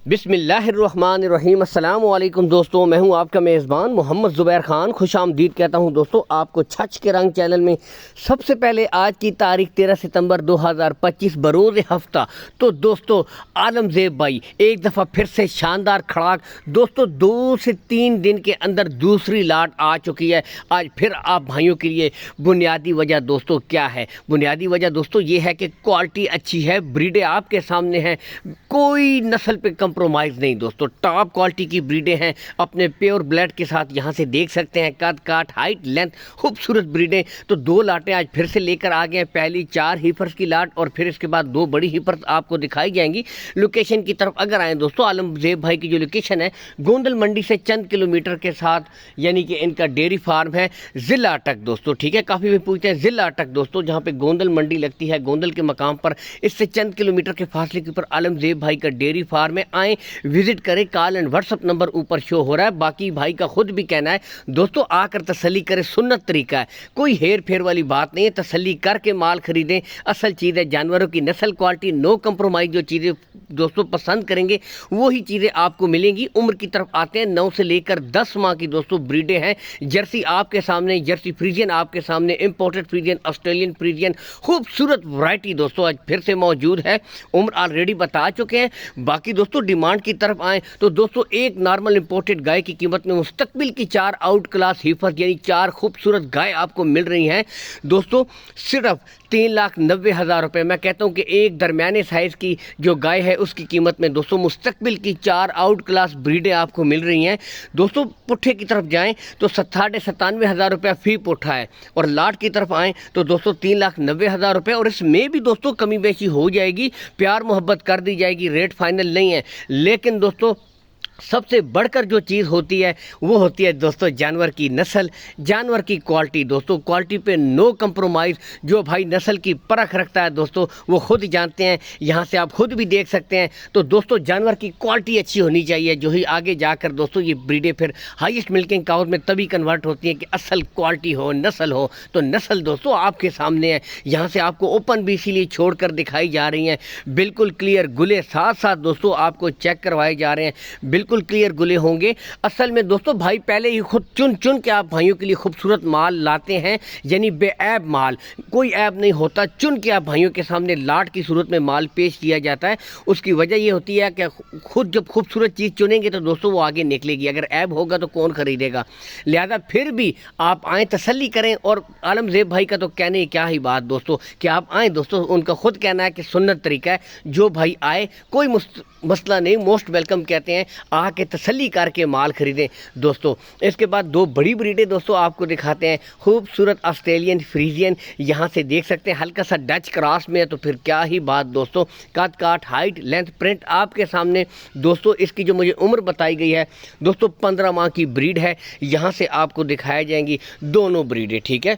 बिस्मिल्लाहिर्रहमानिर्रहीम। अस्सलाम वालेकुम दोस्तों, मैं हूं आपका मेज़बान मोहम्मद ज़ुबैर ख़ान। खुश आमदीद कहता हूं दोस्तों आपको छच के रंग चैनल में। सबसे पहले आज की तारीख 13 सितंबर 2025 बरोज़ हफ्ता। तो दोस्तों आलमज़ेब भाई एक दफ़ा फिर से शानदार खड़ाक दोस्तों 2 से 3 दिन के अंदर दूसरी लाट आ चुकी है। आज फिर आप भाइयों के लिए बुनियादी वजह दोस्तों क्या है? बुनियादी वजह दोस्तों ये है कि क्वालिटी अच्छी है, ब्रीडें आपके सामने हैं, कोई नस्ल पे कंप्रोमाइज़ नहीं दोस्तों, टॉप क्वालिटी की ब्रीडें हैं अपने प्योर ब्लड के साथ। यहाँ से देख सकते हैं कद काट हाइट लेंथ खूबसूरत ब्रीडें। तो 2 लाटें आज फिर से लेकर आ गए हैं। पहली 4 हीफर्स की लाट और फिर इसके बाद 2 बड़ी हीफर्स आपको दिखाई जाएंगी। लोकेशन की तरफ अगर आएँ दोस्तों, आलमज़ेब भाई की जो लोकेशन है गोंदल मंडी से चंद किलोमीटर के साथ, यानी कि इनका डेयरी फार्म है ज़िला अटक दोस्तों। ठीक है, काफ़ी भी पूछते हैं ज़िला अटक दोस्तों, जहाँ पे गोंदल मंडी लगती है गोंदल के मकाम पर, इससे चंद किलोमीटर के फासले के ऊपर आलमज़ेब भाई का डेयरी फार्म है। आएँ विजिट करें, कॉल एंड व्हाट्सअप नंबर ऊपर शो हो रहा है। बाकी भाई का खुद भी कहना है दोस्तों आकर तसल्ली करें, सुन्नत तरीका है, कोई हेर फेर वाली बात नहीं है। तसल्ली करके माल खरीदें, असल चीज़ है जानवरों की नस्ल क्वालिटी, नो कंप्रोमाइज़। जो चीज़ें दोस्तों पसंद करेंगे वही चीज़ें आपको मिलेंगी। उम्र की तरफ आते हैं, 9 से लेकर 10 माह की दोस्तों ब्रीडें हैं। जर्सी आपके सामने, जर्सी फ्रीजियन आपके सामने, इंपोर्टेड फ्रीजियन, ऑस्ट्रेलियन फ्रीजियन, खूबसूरत वैरायटी दोस्तों आज फिर से मौजूद है। उम्र ऑलरेडी बता चुके हैं। बाकी दोस्तों डिमांड की तरफ आएँ तो दोस्तों एक नॉर्मल इंपोर्टेड गाय की कीमत में मुस्तकबिल की 4 आउट क्लास हीफर यानी 4 खूबसूरत गाय आपको मिल रही हैं दोस्तों सिर्फ 3,90,000 रुपये। मैं कहता हूं कि एक दरमियाने साइज़ की जो गाय है उसकी कीमत में दोस्तों मुस्तकबिल की 4 आउट क्लास ब्रीडें आपको मिल रही हैं दोस्तों। पुट्ठे की तरफ जाएं तो 97,500 रुपया फी पुट्ठा है, और लाट की तरफ आएँ तो दोस्तों 3,90,000 रुपये, और इसमें भी दोस्तों कमी बेशी हो जाएगी, प्यार मोहब्बत कर दी जाएगी, रेट फाइनल नहीं है। लेकिन दोस्तों सबसे बढ़कर जो चीज़ होती है वो होती है दोस्तों जानवर की नस्ल, जानवर की क्वालिटी दोस्तों। क्वालिटी पे नो कंप्रोमाइज़। जो भाई नस्ल की परख रखता है दोस्तों वो खुद जानते हैं, यहाँ से आप खुद भी देख सकते हैं। तो दोस्तों जानवर की क्वालिटी अच्छी होनी चाहिए, जो ही आगे जाकर दोस्तों ये ब्रीडें फिर हाईएस्ट मिल्किंग काउज में तभी कन्वर्ट होती हैं कि असल क्वालिटी हो, नस्ल हो। तो नस्ल दोस्तों आपके सामने है, यहाँ से आपको ओपन भी इसीलिए छोड़ कर दिखाई जा रही हैं, बिल्कुल क्लियर गुले साथ साथ दोस्तों आपको चेक करवाए जा रहे हैं, बिल्कुल क्लियर गुले होंगे। असल में दोस्तों भाई पहले ही खुद चुन चुन के आप भाइयों के लिए खूबसूरत माल लाते हैं, यानी बेऐब माल, कोई ऐब नहीं होता। चुन के आप भाइयों के सामने लाट की सूरत में माल पेश किया जाता है। उसकी वजह ये होती है कि खुद जब खूबसूरत चीज़ चुनेंगे तो दोस्तों वो आगे निकलेगी, अगर ऐब होगा तो कौन खरीदेगा। लिहाजा फिर भी आप आएँ, तसल्ली करें। और आलमज़ेब भाई का तो कहने क्या ही बात दोस्तों कि आप आएँ दोस्तों, उनका खुद कहना है कि सुन्नत तरीका है, जो भाई आए कोई मसला नहीं, मोस्ट वेलकम कहते हैं, आके तसल्ली करके माल खरीदें दोस्तों। इसके बाद 2 बड़ी ब्रीडें दोस्तों आपको दिखाते हैं, खूबसूरत ऑस्ट्रेलियन फ्रीजियन, यहाँ से देख सकते हैं हल्का सा डच क्रॉस में है, तो फिर क्या ही बात दोस्तों। कद काट हाइट लेंथ प्रिंट आपके सामने दोस्तों। इसकी जो मुझे उम्र बताई गई है दोस्तों 15 माह की ब्रीड है। यहाँ से आपको दिखाई जाएंगी दोनों ब्रीडें। ठीक है,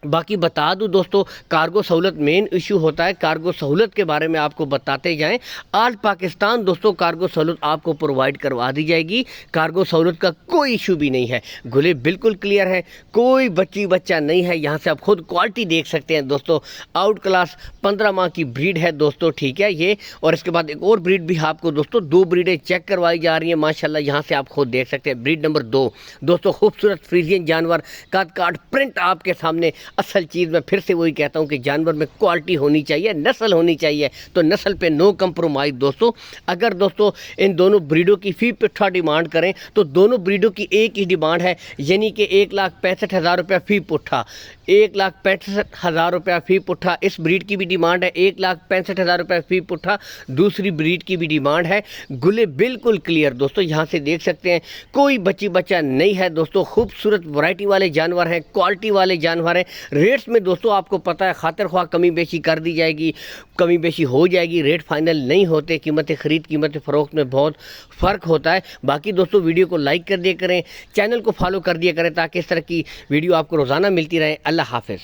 बाकी बता दूं दोस्तों कार्गो सहूलत मेन इशू होता है, कार्गो सहूलत के बारे में आपको बताते जाएं। ऑल पाकिस्तान दोस्तों कार्गो सहूलत आपको प्रोवाइड करवा दी जाएगी, कार्गो सहूलत का कोई इशू भी नहीं है। गुले बिल्कुल क्लियर है, कोई बच्चा नहीं है। यहाँ से आप खुद क्वालिटी देख सकते हैं दोस्तों, आउट क्लास 15 माह की ब्रीड है दोस्तों। ठीक है ये, और इसके बाद एक और ब्रीड भी आपको दोस्तों 2 ब्रीडें चेक करवाई जा रही हैं माशाल्लाह, यहाँ से आप खुद देख सकते हैं। ब्रीड नंबर 2 दोस्तों खूबसूरत फ्रीजियन जानवर, कद काट प्रिंट आपके सामने। असल चीज़ मैं फिर से वही कहता हूँ कि जानवर में क्वालिटी होनी चाहिए, नस्ल होनी चाहिए, तो नस्ल पे नो कंप्रोमाइज़ दोस्तों। अगर दोस्तों इन दोनों ब्रीडों की फी पुट्ठा डिमांड करें तो दोनों ब्रीडों की एक ही डिमांड है, यानी कि 1,65,000 रुपया फी पुट्ठा, 1,65,000 रुपया फी पुट्ठा। इस ब्रीड की भी डिमांड है 1,65,000 रुपया फी पुट्ठा, दूसरी ब्रीड की भी डिमांड है। गुले बिल्कुल क्लियर दोस्तों, यहाँ से देख सकते हैं कोई बच्चा नहीं है दोस्तों। खूबसूरत वैरायटी वाले जानवर हैं, क्वालिटी वाले जानवर हैं। रेट्स में दोस्तों आपको पता है खातिर ख्वाह कमी बेशी कर दी जाएगी, कमी बेशी हो जाएगी, रेट फाइनल नहीं होते। कीमत ख़रीद कीमत फ़रोख्त में बहुत फ़र्क होता है। बाकी दोस्तों वीडियो को लाइक कर दिया करें, चैनल को फॉलो कर दिया करें, ताकि इस तरह की वीडियो आपको रोज़ाना मिलती रहे। अल्लाह हाफ़िज़।